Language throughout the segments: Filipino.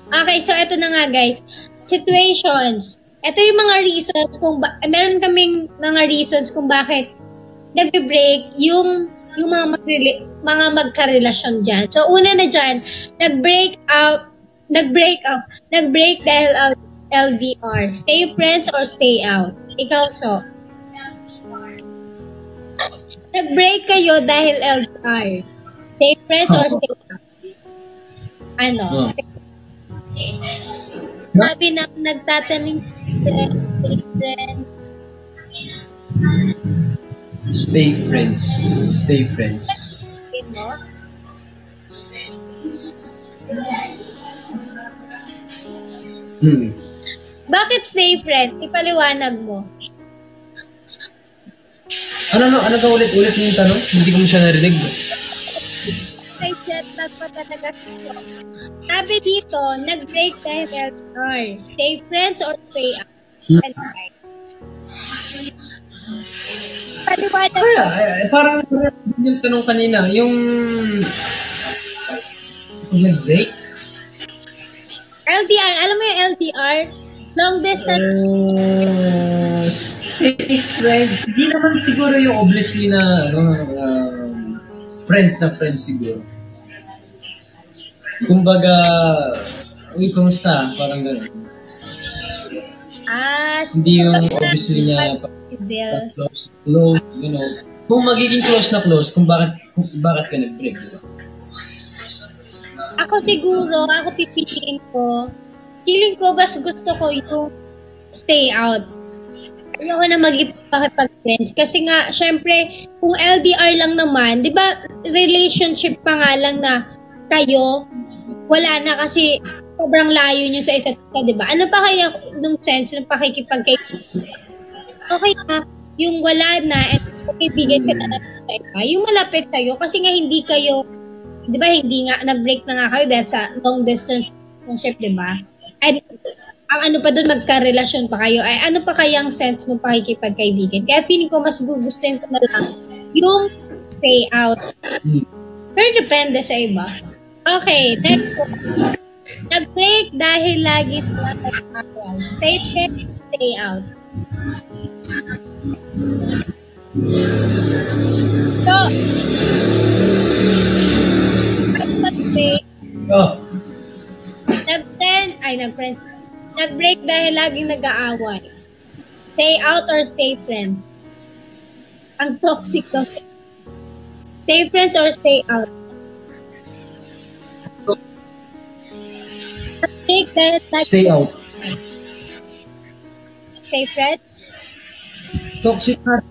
Okay, so ito na nga guys. Situations. Ito yung mga reasons kung meron kaming mga reasons kung bakit nagbe-break yung mga magkarelasyon dyan. So una na dyan, nag-break dahil LDR. Stay friends or stay out? Ikaw, so. Nag-break kayo dahil LDR. Stay friends or stay out? Ano? Sabi na nagtatanim stay friends. Stay friends. Stay friends. Bakit stay friends? Ipaliwanag mo. Ano ka ulit yung tanong? Hindi ko mo siya narinig. Kay jet lag pa talaga siya. Sabi dito, nag-break dahil LDR. Stay friends or stay out? Paliwanag mo. Parang yung tanong kanina, yung nag-break? LDR, alam mo yung LDR? Long distance. Stay friends. Hindi naman siguro yung obviously na friends siguro. Kumbaga, kumusta? Parang gano'n. Hindi yung obviously niya close, you know. Kung magiging close na close, kung bakit ka nag-break, diba? Ako siguro, pipiliin ko. Feeling ko, mas gusto ko yung stay out. Ayoko na mag-ipag-friends. Kasi nga, syempre, kung LDR lang naman, di ba, relationship pa nga lang na kayo, wala na kasi sobrang layo nyo sa isa't isa, di ba? Ano pa kaya nung sense ng pakikipag-kaibigan? Okay na, yung wala na, at kaibigan ka na sa iba, yung malapit kayo, kasi nga hindi kayo, di ba, hindi nga, nag-break na nga kayo dahil sa long distance relationship, di ba? And ang ano pa doon, magka-relasyon pa kayo, ay ano pa kayang sense ng pakikipagkaibigan? Kaya feeling ko, mas gugustuhin ko na lang yung stay out. Pero depende sa iba. Okay, next po. Nag-break dahil lagi sila nag-awal. Stay friends, stay out. So, nag-break. Nag-break dahil laging nag-aaway. Stay out or stay friends? Ang toxic ko. Stay friends or stay out? Nag-break dahil laging stay out. Stay friends? Toxic na.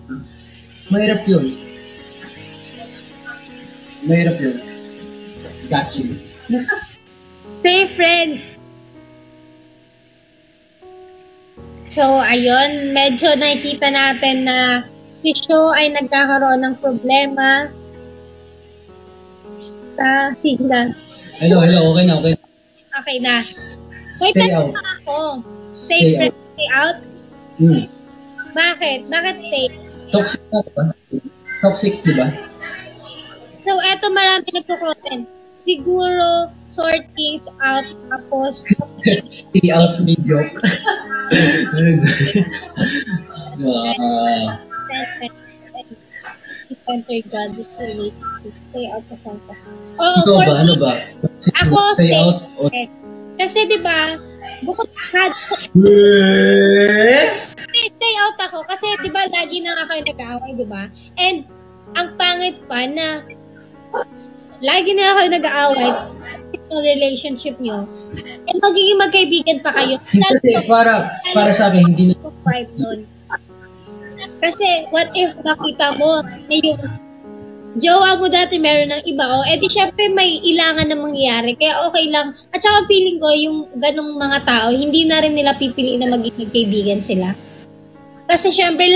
Mahirap yun. Got you. Stay friends. So, ayun, medyo nakikita natin na si Sho ay nagkakaroon ng problema sa signal. Hello, okay na. Okay na. Wait, stay out. Ako. Stay friends, stay out? Bakit? Bakit stay? Toxic na, diba? Toxic, diba? So, eto marami nagko-comment. Siguro, sort things out, tapos... Stay out, may joke. Enter God, it's related. Stay out of Santa. Ikaw ba? Ano ba? Ako, stay out? Kasi, di ba, bukod sa... Stay out ako. Kasi, di ba, lagi na kayo nag-aaway, di ba? And, ang pangit pa na lagi na kayo nag-aaway sa relationship nyo, and magiging magkaibigan pa kayo. Kasi para sa akin, hindi na kasi what if makita mo na yung jowa mo dati meron ng iba, edi syempre may ilangan na mangyayari, kaya okay lang. At saka feeling ko yung ganong mga tao, hindi na rin nila pipiliin na maging magkaibigan sila. Kasi syempre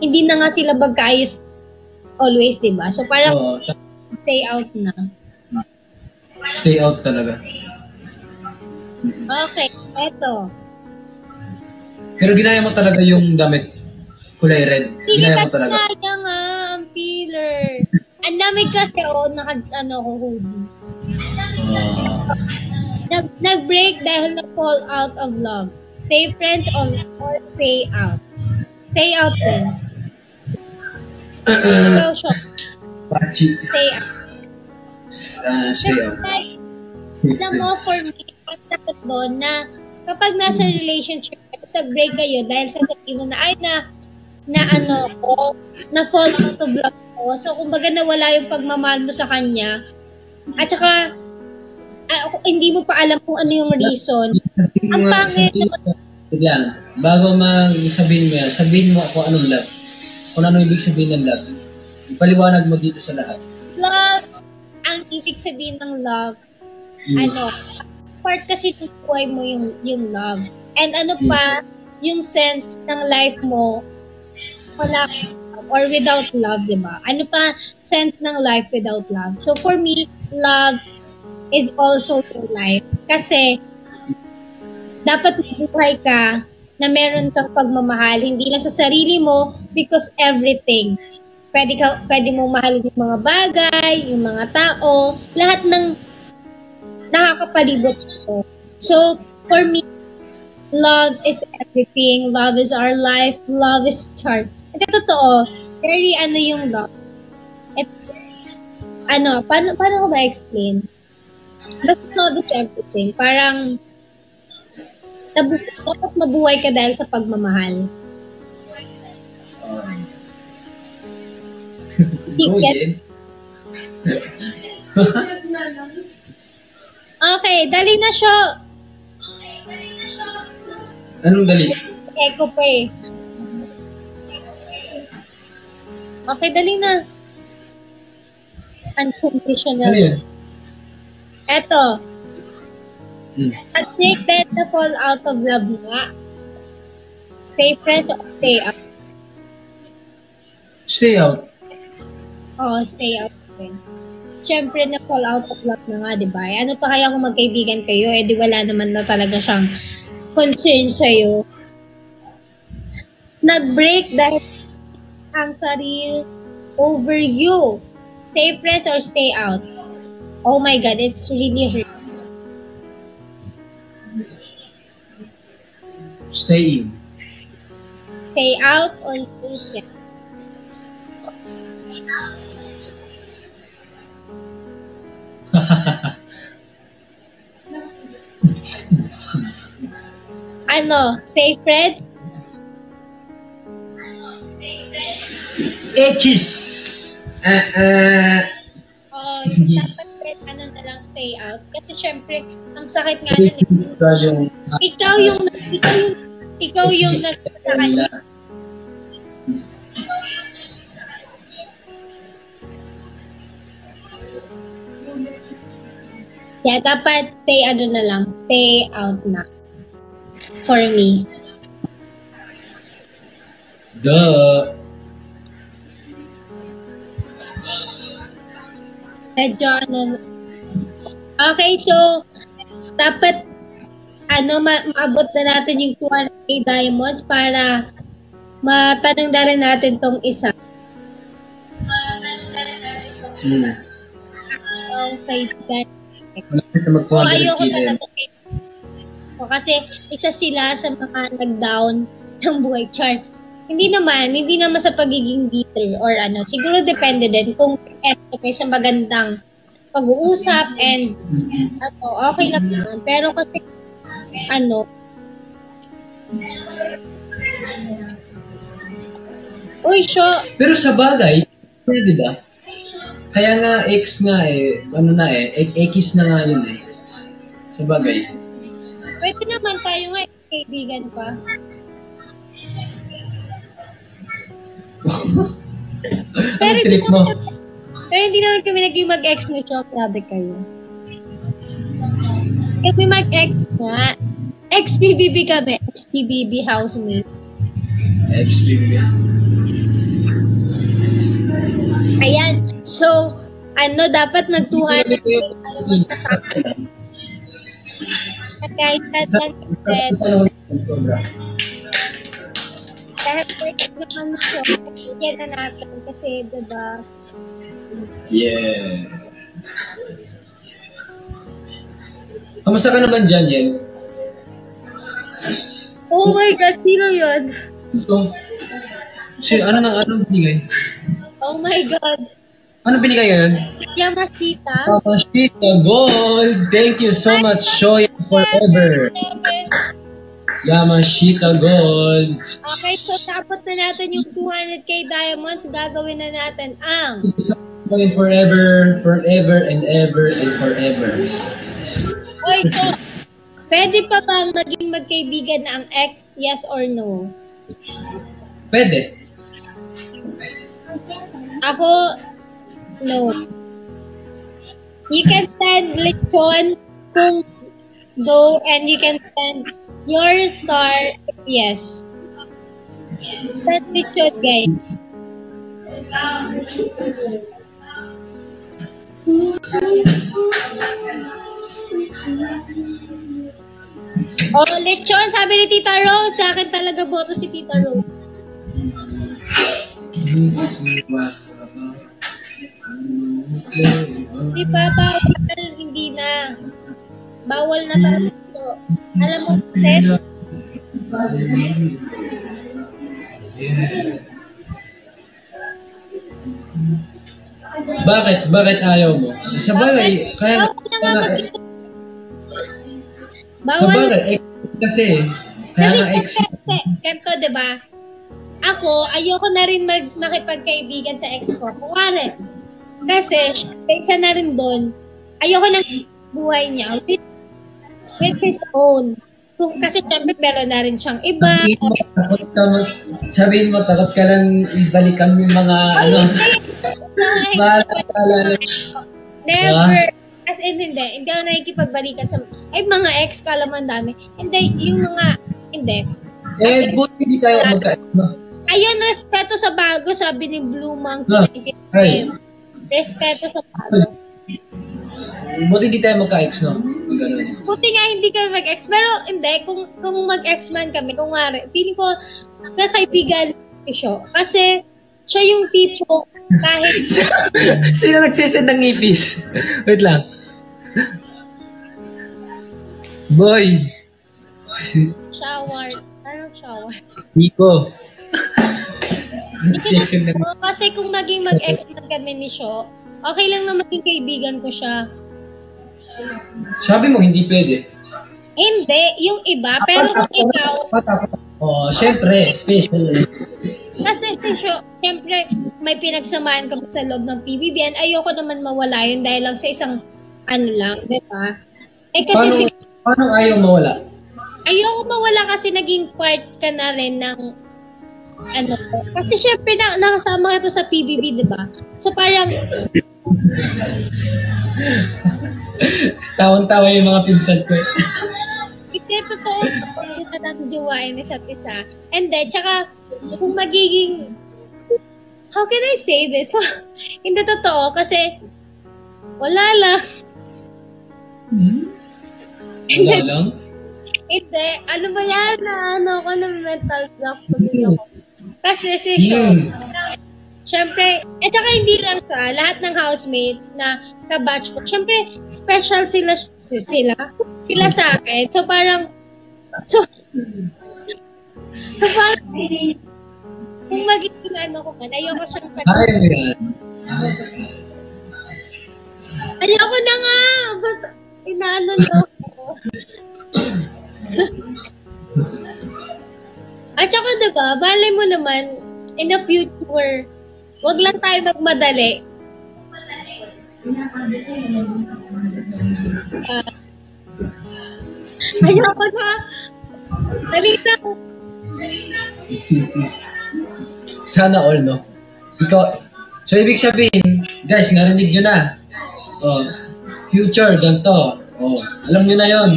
hindi na nga sila magkaayos always, diba? So parang stay out na. Stay out talaga. Okay, eto. Pero ginaya mo talaga yung damit kulay red. Ginaya mo talaga. Ginaya nga ang peeler. Ang lamig kasi, naka-hoodie. Nag-break dahil na-fall out of love. Stay friends or stay out. Stay out din. Ikaw, Sean. Pachi. Stay out. Stay out. Alam mo, for me, ang takot doon na kapag nasa relationship, sa break kayo dahil sasabihin mo na, ay na fall out of love ko. So, kumbaga nawala yung pagmamahal mo sa kanya. At saka, hindi mo pa alam kung ano yung reason. Ang pangit naman. Bago sabihin mo yan, sabihin mo kung anong love. Kung ano ibig sabihin ng love. Ipaliwanag mo dito sa lahat. Love, ang ibig sabihin ng love, part kasi ng buhay mo yung love. And yung sense ng life mo, wala or without love, di ba? Ano pa sense ng life without love? So for me, love is also your life. Kasi, dapat mabuhay ka na meron kang pagmamahal, hindi lang sa sarili mo, because everything. Pwede mong mahalin yung mga bagay, yung mga tao, lahat ng nakakapalibot sa'yo. So, for me, love is everything. Love is our life. Love is charm. At totoo, very yung love. It's, paano ko ba-explain? But love is everything. Parang, dapat mabuhay ka dahil sa pagmamahal. Okay, dali na siya. Anong dali? Eko pa eh. Okay, dali na. Unconditional. Ano yun? Eto. Nag-break dahil na fall out of love nga. Stay friends or stay out? Stay out. Oo, stay out. Siyempre na fall out of love na nga, di ba? Ano pa kaya kung magkaibigan kayo? Eh di wala naman na talaga siyang concern sa'yo. Nag-break dahil ang sarili over you. Stay friends or stay out? Oh my God, it's really hurt. Stay in. Stay out or stay friends? Stay friends? Ekis! Oo, dapat na lang stay out. Kasi syempre, ang sakit nga nun. Ikaw yung nagkakala. Yeah, dapat stay out na. For me. Duh. Medyo Okay, so, dapat, maabot na natin yung 200k diamonds para matanong na rin natin tong isa. Okay, guys. Ayoko talaga kasi isa sila sa mga nag-down ng buhay chart. Hindi naman sa pagiging bitter or siguro depende din kung may sa magandang pag-uusap and okay lang naman. Pero kasi Pero sa bagay, di ba? Kaya nga X nga X na nga yun eh. Sa bagay. Pwede naman tayo nga kaibigan pa. Pero hindi naman kami naging mag-ex ni Cho. Grabe kayo. Kami mag-ex nga. Ex-BBB kami. Ex-BBB housemate. Ex-BBB. Ayan. So, dapat nag-200 sa tayo. At kahit kahit work naman siya, bigyan na natin kasi, diba? Yeah. Kamusta ka naman dyan, Yen? Oh my God, sino yun? Ito. Anong binigay? Oh my God. Ano binigay ngayon? Yamashita. Yamashita Gold! Thank you so much, Shoya Forever! Yamashita Gold! Okay, so tapos na natin yung 200k diamonds. Gagawin na natin ang... Forever, forever, and ever, and forever. Oy, so, pwede pa bang maging magkaibigan na ang ex, yes or no? Pwede. Ako, no. You can send lechon kung go, and you can send your star if yes. Send lechon, guys. Oh, lechon, sabi ni Tita Rose. Sa akin talaga boto si Tita Rose. Di ba, bawal, hindi na. Bawal na talaga ito. Alam mo, Ted? Bakit? Bakit ayaw mo? Sa bagay, kaya... Sa bagay, kasi, kaya nga ex... Ganto, diba? Ako, ayoko na rin makipagkaibigan sa ex ko. Kuwari. Kasi, isa na rin doon, ayoko na buhay niya with his own. Kasi syempre, meron na rin siyang iba. Sabihin mo, takot ka lang ibalikan yung mga, Never. As in, hindi ako nakikipagbalikan sa, mga ex, kala mo ang dami. Hindi, yung mga, hindi. Buti hindi tayo magka-ex. Ayun, respeto sa bago, sabi ni Blue Monkey. Respeto sa bago. Buti hindi tayo magka-ex, no? Buti nga hindi kami mag-ex. Pero hindi, kung mag-ex man kami, kung nga, feeling ko, kakaibigan siya. Kasi, siya yung tipo, kahit... Sino nagsisend ng ngipis? Wait lang. Boy! Shower. Anong shower? Nico. Nagsisend ng... Kasi kung maging mag-ex man kami ni Sho, okay lang na maging kaibigan ko siya. Sabi mo, hindi pwede. Hindi, yung iba. Pero kung ikaw... Syempre, special. Kasi syempre, may pinagsamaan ka sa loob ng PBBN, ayoko naman mawala yun dahil lang sa isang lang, di ba? Kasi... Paano ayaw mawala? Ayoko mawala kasi naging part ka na rin ng kasi syempre nakasama ka to sa PBB, di ba? So parang... Tawan-tawa yung mga pinsan ko. Hindi, totoo. Hindi na lang jowain isa't isa. And then, tsaka, kung magiging... How can I say this? So, hindi totoo kasi wala lang. Wala lang? Hindi. Ano ba yan? Ako na mental block tuloy ako. Kasi si Sean, syempre, tsaka hindi lang siya, lahat ng housemates na ka-batch ko, syempre, special sila sa akin. So, parang, so parang, kung magiging ko man, ayoko siyang ayoko na nga! Ba't inaalolo ko? At saka diba, balay mo naman, in the future, wag lang tayo magmadali. Ayoko na. Dali na. Sana all, no? Ikaw, so ibig sabihin, guys, narinig nyo na. Future, ganito. Alam nyo na yon.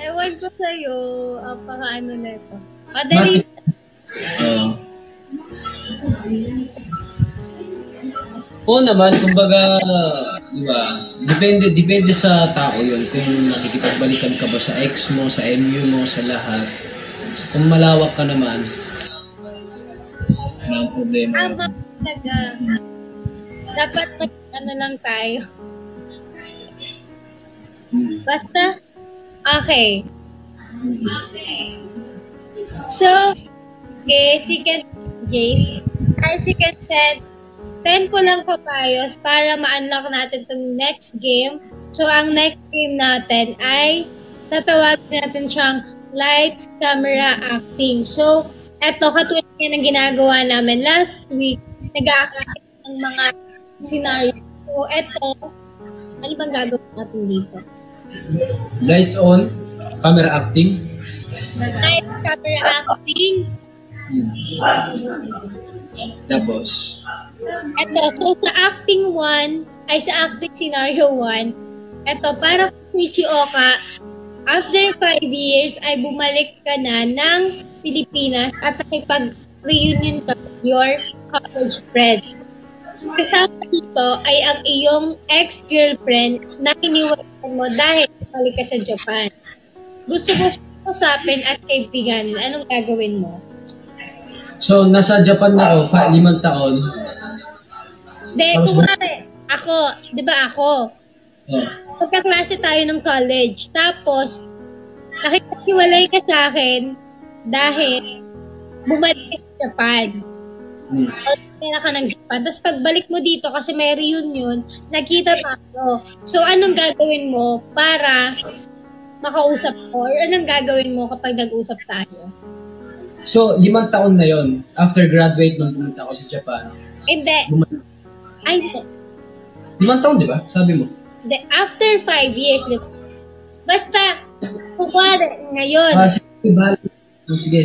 Ewan ko sa'yo, paka-ano na ito. Madali. Oo naman, kumbaga, di ba, depende sa tao yun, kung nakikipagbalikan ka ba sa ex mo, sa MU mo, sa lahat. Kung malawak ka naman, wala ang problema. Tama talaga. Dapat lang tayo. Basta, okay. So, as you can said, 10 po lang papayos para ma-unlock natin itong next game. So, ang next game natin ay tatawagin natin siyang Lights, Camera, Acting. So, eto, katulad yan ang ginagawa namin last week. Nag-a-acting ng mga scenarios. So, eto, ano bang gagawin natin dito? Lights on, camera acting. Lights, Camera, Acting. Tapos, Eto, so sa acting 1, ay sa acting scenario 1, eto, para kung Fukuoka, after 5 years ay bumalik ka na ng Pilipinas at nakipag-reunion ka with your college friends. Kasama dito ay ang iyong ex-girlfriend na iniwanan mo dahil bumalik ka sa Japan. Gusto mo siyang usapin at kaibigan, anong gagawin mo? so nasa Japan na ako, 5 taon. Kumari, ako, di ba ako? Oh. Magkaklase tayo ng college. Tapos, nakikipaghiwalay ka sa akin dahil bumalik ka sa Japan. Pera ka ng Japan. Tapos pagbalik mo dito kasi may reunion, nakita tayo. So, anong gagawin mo para makausap ko? Or anong gagawin mo kapag nag-usap tayo? So, 5 taon na yon after graduate nung pumunta ako sa Japan. Hindi. Ay, hindi. 5 taon, di ba? Sabi mo. After 5 years, di ba? Basta, kumari, ngayon. Sige.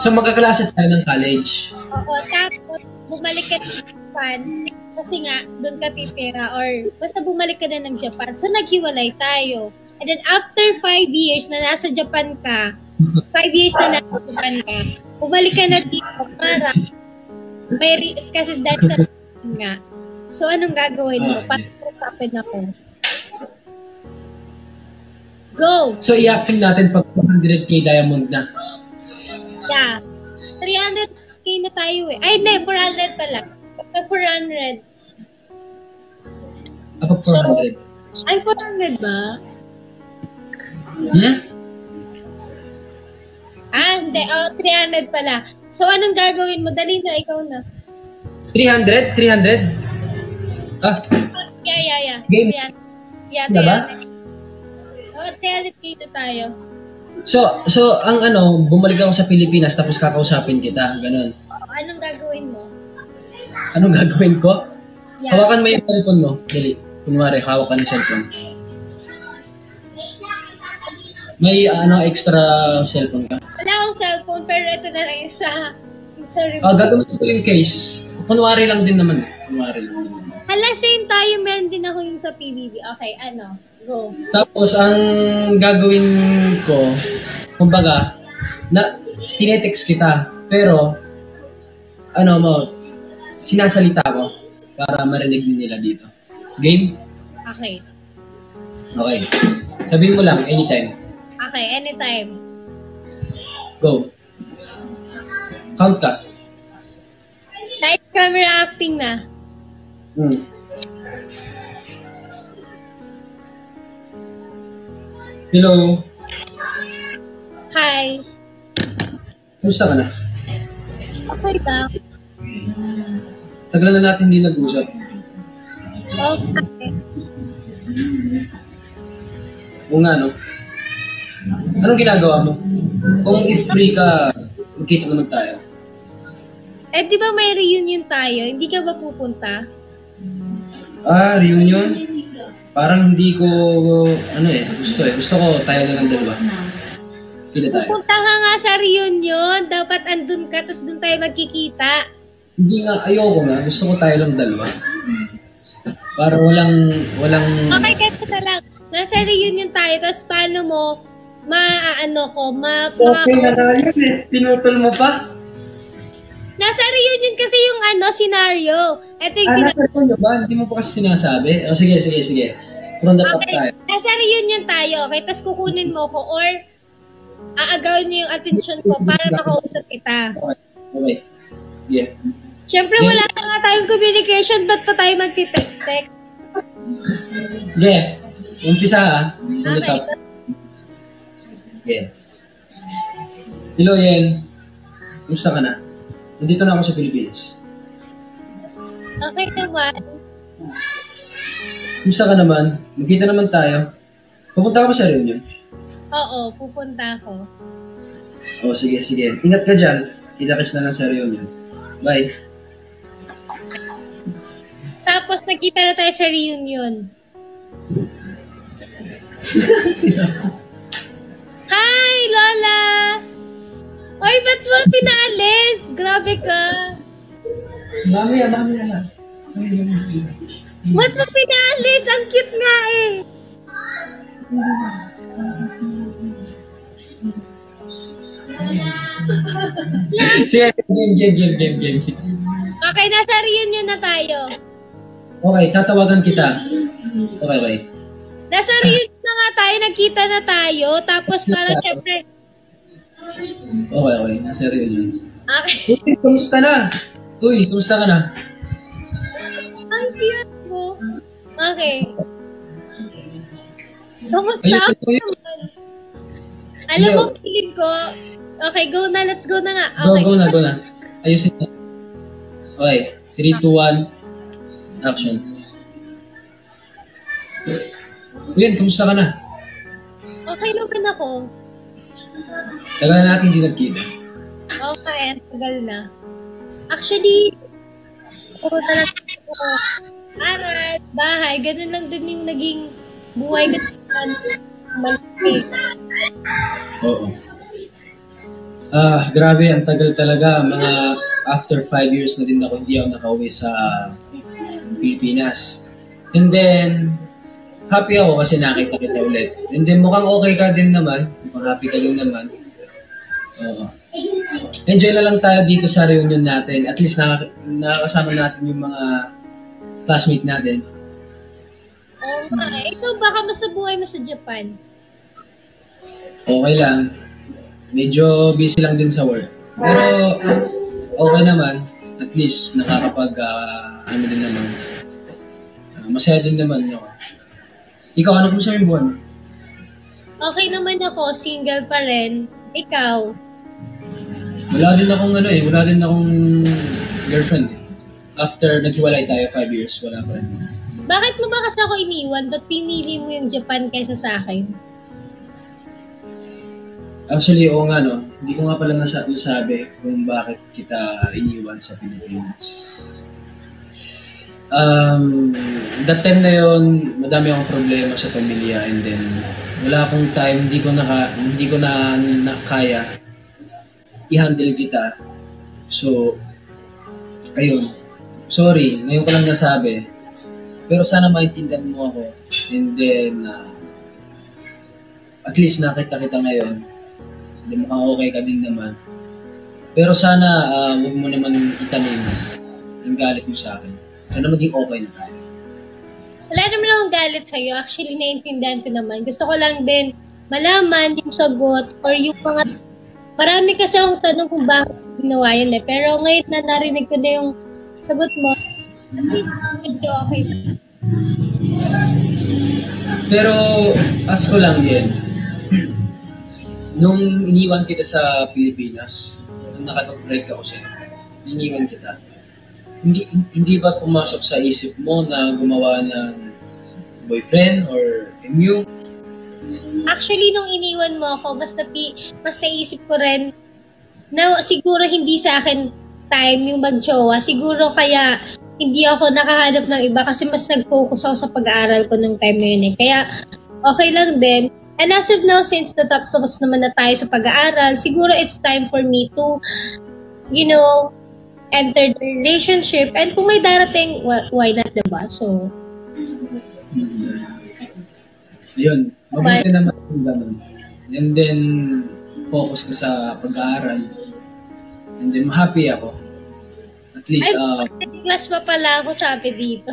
So, magkaklase tayo ng college. Oo, tapos bumalik ka ng Japan kasi nga, doon ka titira or basta bumalik ka na ng Japan. So, naghiwalay tayo. And then, after 5 years na nasa Japan ka, 5 years na nasa Japan ka, bumalik ka na dito para may kasi dahil sa nga. So, anong gagawin mo? Para usapin ako. Go! So, i-acting natin pag 100k diamond na. Yeah. 300k na tayo eh. Ay, hindi. 400 pala. Pagka 400. Kapag 400. Ay, 400 ba? Hindi. 300 pala. So, anong gagawin mo? Dali na, ikaw na. 300? Yeah. Game. Yeah, diba? 300k na tayo. So, ang bumalik ako sa Pilipinas tapos kakausapin kita. Ganun. Anong gagawin mo? Anong gagawin ko? Yeah. Hawakan mo yung cellphone mo. Dali. Kunwari, hawak ka ng cellphone. May extra cellphone ka? Wala akong cellphone, pero ito na lang yung sa review. Gagawin ko yung case. Kunwari lang din naman. Hala, same tayo. Meron din ako yung sa PBB. Okay, go. Tapos, ang gagawin ko, kumbaga, tinetext kita. Pero, sinasalita ko para marinig nila dito. Game? Okay. Okay. Sabihin mo lang, anytime. Okay, anytime. Go. Count ka. Light, camera, acting na. Hello. Hi. Kumusta ka na? Okay lang. Tagal na natin hindi nag-usap. Okay. Oo nga, no? Anong ginagawa mo? Kung if free ka, magkita naman tayo. Di ba may reunion tayo? Hindi ka ba pupunta? Reunion? Parang hindi ko, gusto eh. Gusto ko tayo na lang dalawa. Kita tayo. Pupunta ka nga sa reunion. Dapat andun ka, tapos dun tayo magkikita. Hindi nga, ayoko nga. Gusto ko tayo lang dalawa. Para walang... Okay, kahit na lang. Nasa reunion tayo, tapos paano mo, Okay na tayo eh. Pinutol mo pa? Nasa reunion kasi yung scenario. Ito yung nasa reunion ba? Hindi mo pa kasi sinasabi? O sige. From the top tayo. Nasa reunion tayo, okay? Tapos kukunin mo ko or aagawin niyo yung attention ko para makausap kita. Okay. Yeah. Siyempre, wala na nga tayong communication. Ba't pa tayo magti-text-text? Yeah. Umpisa from the top. Yeah. Hello, Yen. Kumusta ka na? Nandito na ako sa Pilipinas. Okay naman. Kumusta ka naman? Magkita naman tayo. Pupunta ka ba sa reunion? Oo, pupunta ako. Oh, sige. Ingat ka dyan. Kita-kits na lang sa reunion. Bye. Tapos nagkita na tayo sa reunion. Hi, Lola! Oy, ba't mo pinaalis? Grabe ka. Mamaya na. Ba't mo pinaalis? Ang cute nga eh. Sige, game. Okay, nasa reunion na tayo. Okay, tatawagan kita. Okay. Nasa reunion na nga tayo, nagkita na tayo. Tapos parang syempre... Okay, nasa reunion. Okay. Uy, kumusta ka na? Ang cute mo. Okay. Kumusta ako naman? Alam mo, feeling ko... Okay, go na. Let's go na nga. Okay. Go na. Ayusin na. Okay, 3, 2, 1. Action. Uyan, kumusta ka na? Okay naman ako. Tagal na natin hindi nagkita. Okay, tagal na. Actually, puro talaga ako. Aral, bahay, ganun lang din yung naging buhay ko. Malaki. Oo. Grabe, ang tagal talaga. Mga after 5 years na din ako, hindi ako nakauwi sa Pilipinas. And then, happy ako kasi nakita kita ulit. And then, mukhang okay ka din naman. Mukhang happy ka din naman. Oo. Enjoy na lang tayo dito sa reunion natin. At least nakakasama natin yung mga classmate natin. Oo nga. Ikaw ba, kamusta buhay mo sa Japan? Okay lang. Medyo busy lang din sa work. Pero okay naman. At least nakakapag din naman. Masaya din naman ako. Ikaw, ano kung sa'yo yung buwan? Okay naman ako. Single pa rin. Ikaw? Wala din akong girlfriend. After naghiwalay tayo 5 years, wala pa rin. Bakit mo ba kasi ako iniwan? Ba't pinili mo yung Japan kaysa sa akin? Actually, oo nga, no. Hindi ko nga pala nasabi kung bakit kita iniwan sa Pilipinas. That time na yun, madami akong problema sa pamilya and then wala akong time, hindi ko na kaya i-handle kita. So, ayun. Sorry, ngayon ko lang nasabi. Pero sana maintindihan mo ako. And then, at least nakita kita ngayon. Hindi mukhang okay ka din naman. Pero sana huwag mo naman itanim yung galit mo sa akin. Sana maging okay na tayo. Wala naman akong galit sa'yo. Actually, naiintindihan ko naman. Gusto ko lang din malaman yung sagot or yung mga... Marami kasi akong tanong kung bakit ginawa yun eh. Pero ngayon na narinig ko na yung sagot mo, at least medyo okay. Pero, ask ko lang din. Nung iniwan kita sa Pilipinas, nung nakapag-break ako sa'yo, iniwan kita. Hindi ba pumasok sa isip mo na gumawa ng boyfriend or MU? Actually, nung iniwan mo ako, mas naisip ko rin na siguro hindi sa akin time yung mag-jowa. Siguro kaya hindi ako nakahanap ng iba kasi mas nag-focus ako sa pag-aaral ko nung time na yun eh. Kaya okay lang din. And as of now, since natapos naman na tayo sa pag-aaral, siguro it's time for me to, enter the relationship. And kung may darating, why not, diba? So, yun. Mabuti naman yung ganun. And then, focus ka sa pag-aaral. And then, happy ako. At least, class pa pala ako sabi dito.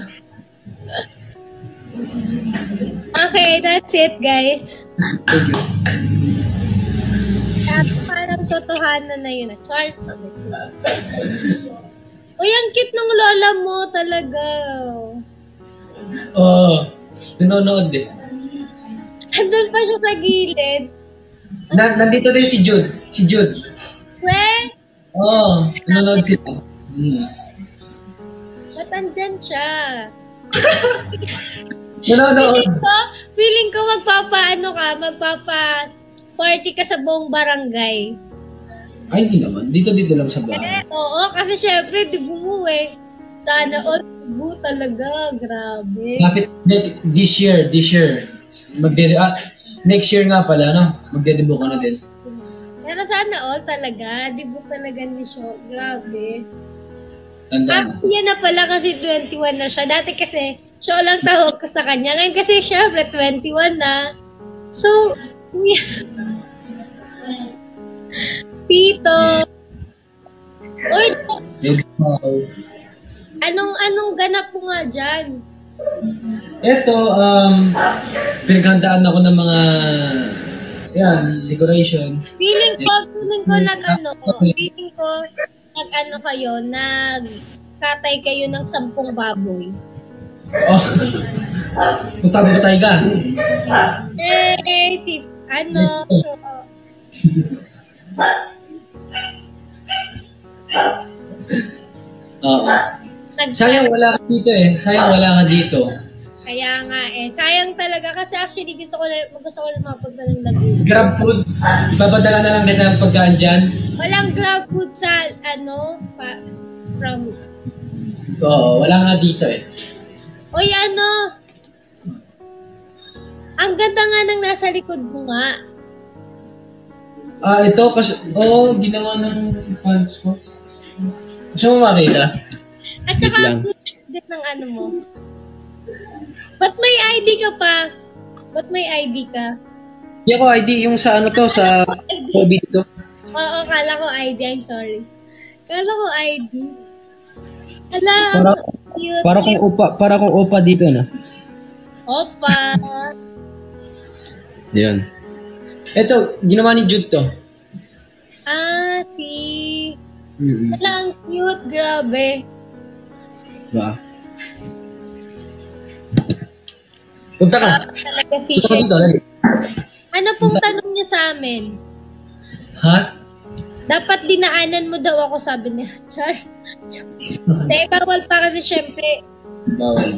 Okay, that's it, guys. Thank you. Parang totohanan na yun. Uy, ang cute ng lola mo talaga. Oo. Nanonood eh. Andun pa siya sa gilid. Nandito din si Jude. Si Jude. We, Oo, nanonood sila. ba't andyan siya? Nanonood. Feeling ko magpapa-party ka sa buong barangay. Ay, hindi naman. Dito lang sa bahay. Oo, kasi syempre, di bumuwi. Sana all bu talaga, grabe. Kapit, this year. Next year nga pala, no? Magdedebut ka na din. Pero sana all talaga, debut talaga ni Shaw. Grabe. Tanda. Yan na pala kasi 21 na siya. Dati kasi, Shaw lang tawag ko sa kanya. Ngayon kasi syempre 21 na. So, Tito. Uy, anong ganap mo nga dyan? Ito, pinaghandaan ako ng mga decoration. Feeling ko nagkatay kayo ng 10 baboy. Oh, patay ka. Oo. Sayang wala ka dito eh. Kaya nga sayang talaga kasi actually gusto ko na mapunta ng Laguna. Grab food, ipapadala na lang kita ng pagkaan dyan. Walang grab food sa from. Oo, wala nga dito eh. Uy, ang ganda nga ng nasa likod mo nga. Ito kasi, ginawa ng fans ko. Gusto mo makita? At saka ang good ng mo. Ba't may ID ka pa? Hindi ako ID, yung sa sa COVID to. Oo, kala ko ID, I'm sorry. Kala ko ID. Para kung opa dito na. Opa. Yan. Ito, ginawa ni Jude to. Wala, ang cute, grabe. Ba? Punta ka. Talaga fisher. Ano pong tanong niyo sa amin? Ha? Dapat dinaanan mo daw ako, sabi ni Char. Bawal pa kasi syempre. Bawal.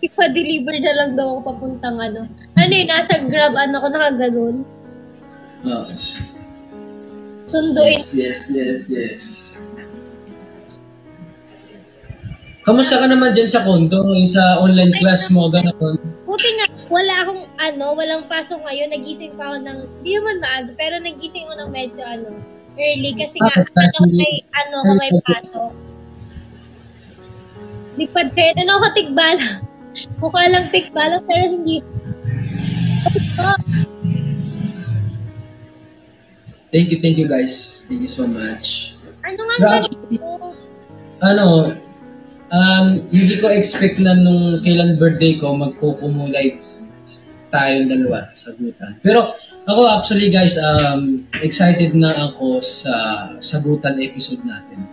Ipa-deliver na lang daw ako papuntang nasa Grab, ko nakaganon. Oo. Sunduin. Yes. Kamusta ka naman dyan sa konto? Yung sa online class mo, gano'n? Buti nga, walang pasok ngayon. Nagising pa ako hindi naman maaga, pero nagising ako ng medyo early kasi nga, may pasok. Lipad kayo, ako tigbala. Mukha lang tigbala, pero hindi. Thank you guys. Thank you so much. Ano nga hindi ko expect na nung kailan birthday ko magkukumulay tayong dalawa sa sagutan. Pero ako actually guys, excited na ako sa sagutan episode natin.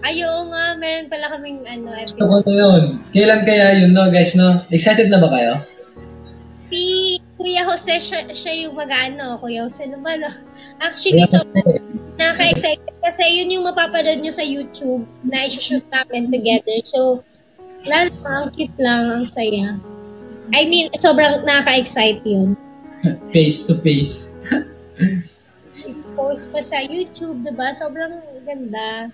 Ayo nga, meron pala kaming episode. Gusto ko na yun. Kailan kaya yun, no guys, no? Excited na ba kayo? Si Kuya Jose, siya yung Kuya Jose naman, no? Actually, nakaka-excited kasi yun yung mapapanood nyo sa YouTube na i-shoot namin together. So, ang cute lang, ang saya. I mean, sobrang nakaka-excite yun. Face to face. Post pa sa YouTube, diba? Sobrang ganda.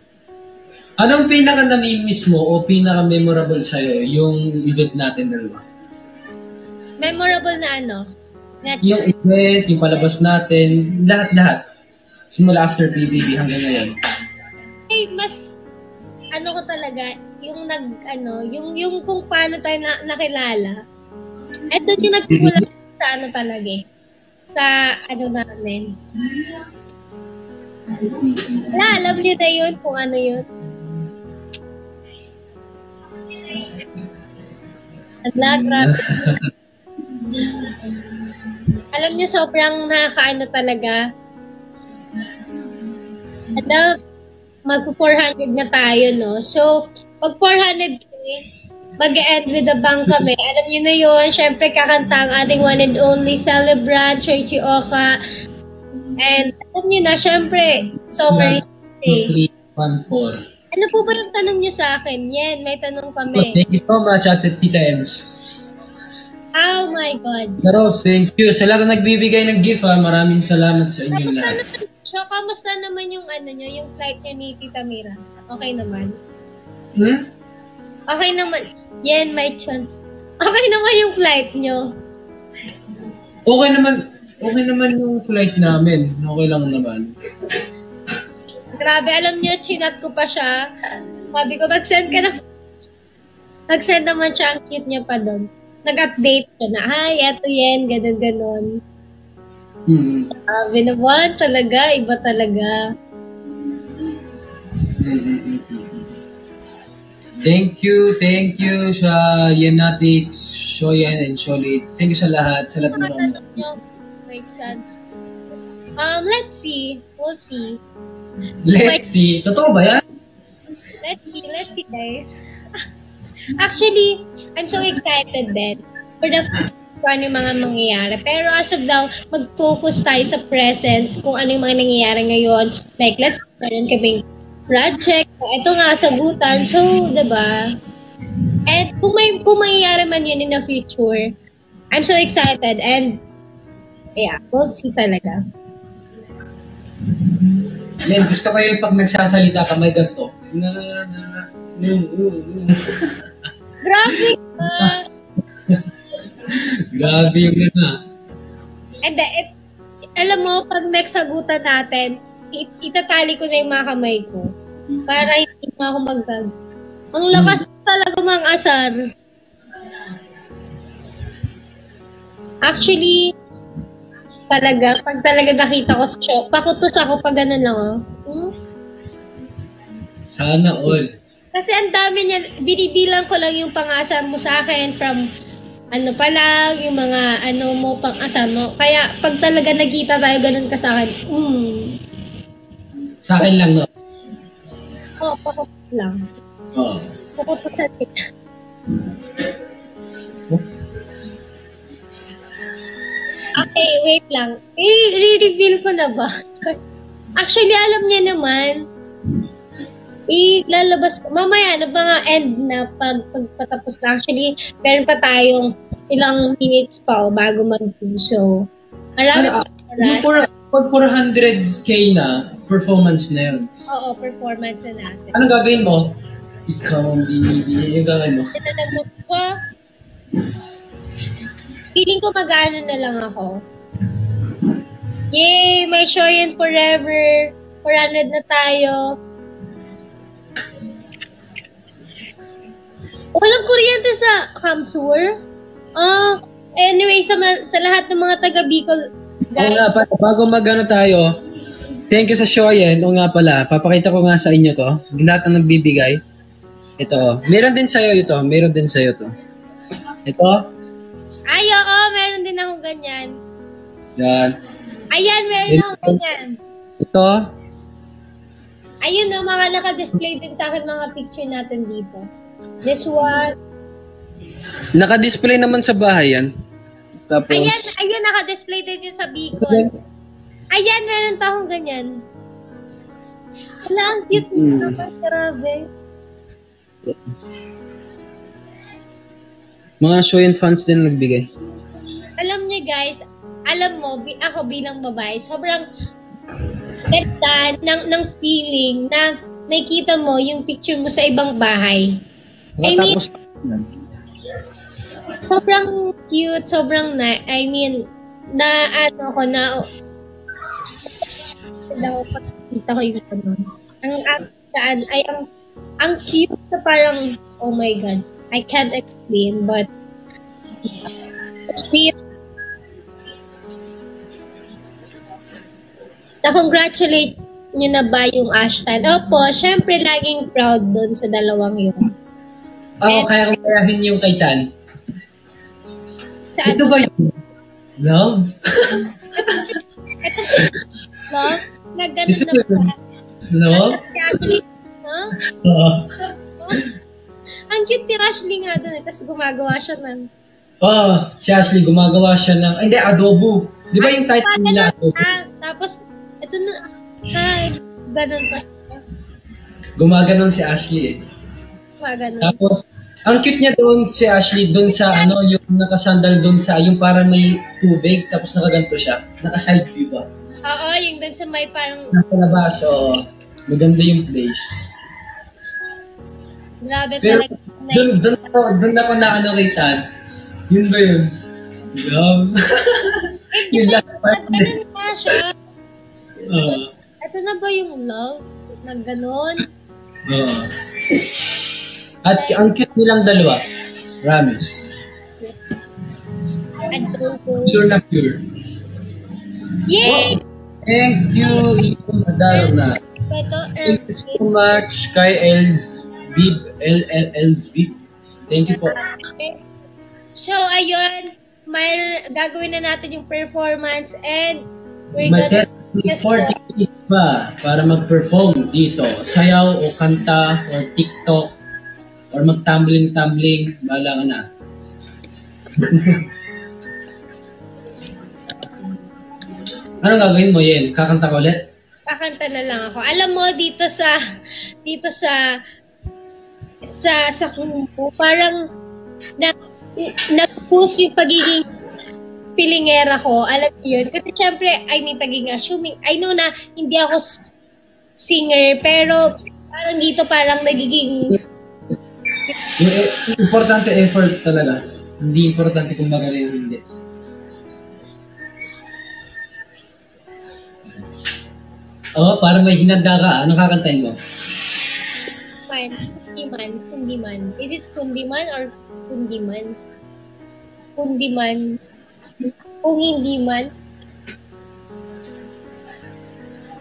Anong pinaka-namimiss mo o pinaka-memorable sa'yo yung event natin dalawa? Memorable na Yung event, yung palabas natin, lahat-lahat. Simula after PBB hanggang ngayon. Mas, ko talaga, yung yung kung paano tayo nakilala. Ito yung nagsimula sa talaga sa namin. Alam niyo na yun kung ano yun. Grabe. Alam niyo, sobrang talaga. Mag-400 na tayo, no? So, pag 400, mag-end with the bang kami. Alam niyo na yun, syempre kakanta ang ating one and only celebrant, Churchy Oka. And alam niyo na, syempre, song release. 314. Ano po ba yung tanong niyo sa akin? Yan, may tanong kami. Thank you so much, Ate Tita Ems. Oh my God. Rose, thank you. Sa lahat na nagbibigay ng gift, maraming salamat sa inyong lahat. Kamusta naman yung yung flight niyo ni Tita Mira? Okay naman? Okay naman. Yan, may chance. Okay naman yung flight niyo? Okay naman yung flight namin. Okay lang naman. Grabe, alam niyo, chinat ko pa siya. Sabi ko, mag-send ka na. Nag-send naman siya, ang cute niya pa doon. Nag-update siya na, hi, eto yan, ganun-ganun. Sabi naman, talaga, iba talaga. Thank you sa Yanatics, Shoyan, and Sholit. Thank you sa lahat. Sa lahat ng mga may chance. Let's see. We'll see. Let's see. Totoo ba yan? Let's see guys. Actually, I'm so excited then for the kung ano yung mga mangyayari. Pero as of now, mag-focus tayo sa presence kung ano yung mga nangyayari ngayon. Like, meron kaming project. Ito nga, sagutan. So, diba? And kung mangyayari man yun in the future, I'm so excited. And, yeah, we'll see talaga. Yan, gusto ko yung pag nagsasalita ka, may ganito. Grabe ka! Grabe yung And alam mo, pag next sagutan natin, itatali ko na yung mga kamay ko para hindi na ako mag-gag. Ang lakas talaga mang asar. Actually, talaga, pag talaga nakita ko sa show, pakutos ako pag gano'n lang, Sana all. Kasi ang dami niya, binibilang ko lang yung pang-asa mo sa akin from ano pa lang, yung mga ano mo, pang-asa mo. Kaya pag talaga nagkita tayo ganun ka sa akin, Sa akin lang, no? Oo, pakutos lang. Oo. Pakutos na kita. Okay, wait lang. I-reveal ko na ba? Actually, alam niya naman. Ilalabas ko. Mamaya, na mga end na pagpatapos na. Actually, meron pa tayong ilang minutes pa bago mag-do. Marami pa oras. Pag 400k na, performance na yun. Oo, performance na natin. Anong gagawin mo? Ikaw ang binibigyan. Yung gagawin mo? Tinanong ko, feeling ko mag-ano na lang ako. Yay! May show yun forever. 400 na tayo. Walang kuryente sa Camp Tour. Anyway, sa lahat ng mga taga-Bicol, guys. Oo nga pala, bago mag-ano tayo, thank you sa Shoyen. Oo nga pala, papakita ko nga sa inyo to. Lahat ng nagbibigay. Ito. Meron din sa'yo ito. Meron din sa'yo to. Ito. Ay, oo. Meron din akong ganyan. Yan. Ayan, meron akong ganyan. Ito. Ayun, no, mga naka-display din sa akin mga picture natin dito. This one. Naka-display naman sa bahay yan. Tapos, ayan, naka-display din yun sa Bicol. Ayan, meron pa akong ganyan. Wala, ang cute nito. Grabe. Mga Shoyen fans din nagbigay. Alam niyo guys, alam mo, ako bilang babae, sobrang ganda ng feeling na may kita mo yung picture mo sa ibang bahay. Sobrang cute, sobrang pagkita ko yung ganun. Ang cute na parang, oh my God, I can't explain, but sweet. Na-congratulate nyo na ba yung Ashtan? Opo, syempre laging proud dun sa dalawang yun. Kaya kong kayahin yung kay Tan. Ito ba yung love? Love? Nagganon na ba? Love? Actually, huh? Ang cute ni Ashley nga doon. Tapos gumagawa siya ng... Si Ashley, gumagawa siya ng... Hindi, adobo. Di ba yung title nila? Tapos, ito na... Ganun pa siya. Gumaganon si Ashley eh. Gumaganon. Tapos, ang cute niya doon si Ashley doon sa yung nakasandal doon sa yung parang may tubig tapos nakaganto siya. Naka-side view ba? Oo, yung doon sa may parang... Nasa labas, maganda yung place. Grabe pero, talaga. Doon ako na kay Tan. Yun ba yun? Love. Yung last part na. Ganun nga siya. Ito na ba yung love? Na ganon? At ang cute nilang dalawa. Promise. Adobo. Pure na pure. Yay! Thank you, Ian Adarna. Thank you so much kay Els Bib. Thank you po. So, ayun. Gagawin na natin yung performance and we're gonna... 40 Yes, minutes ba para mag-perform dito? Sayaw o kanta o TikTok or mag-tumbling-tumbling, bahala ka na. Ano gagawin mo, Yen? Kakanta ka ulit? Kakanta na lang ako. Alam mo, dito sa kumpo, parang nag-push yung pagiging pilingera ko, alam niyo yun. Kasi syempre, pagiging assuming, I know na hindi ako singer, pero parang dito parang nagiging... Yung importante effort talaga. Hindi importante kung magaling o hindi. Parang may hinanda ka. Anong kakantahin mo? Kundiman. Is it kundiman or kundiman? Kundiman. Kung hindi man.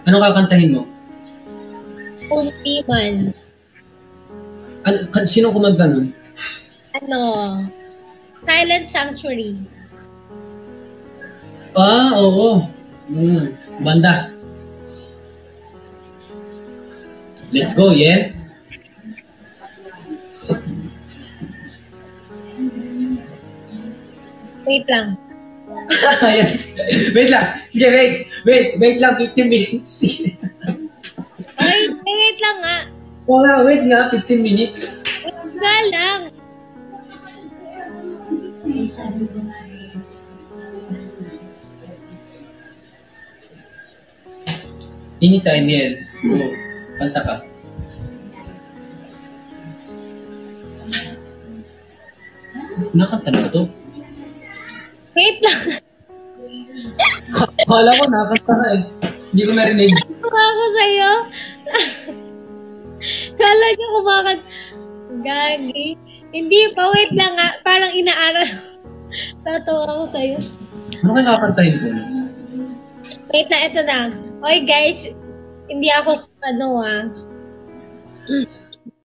Anong kakantahin mo? Kundiman. Sinong kumanta nun? Silent Sanctuary. Oo. Banda. Let's go, yeah? Wait lang. Wait lang. Sige, wait lang. 15 minutes. Wait lang nga. Wait nga. 15 minutes. Wait nga lang. Anytime yan. Kanta ka. Nakanta na ba ito? Wait lang. Kala ko nakanta na eh. Hindi ko narinig. Kuha ko sa'yo. Kala niyo kumakat. Gagi. Hindi pa. Wait lang nga. Parang inaaral. Tatawa ko sa'yo. Ano kayo nakakantahin ko? Wait na. Ito na. Okay guys. Hindi ako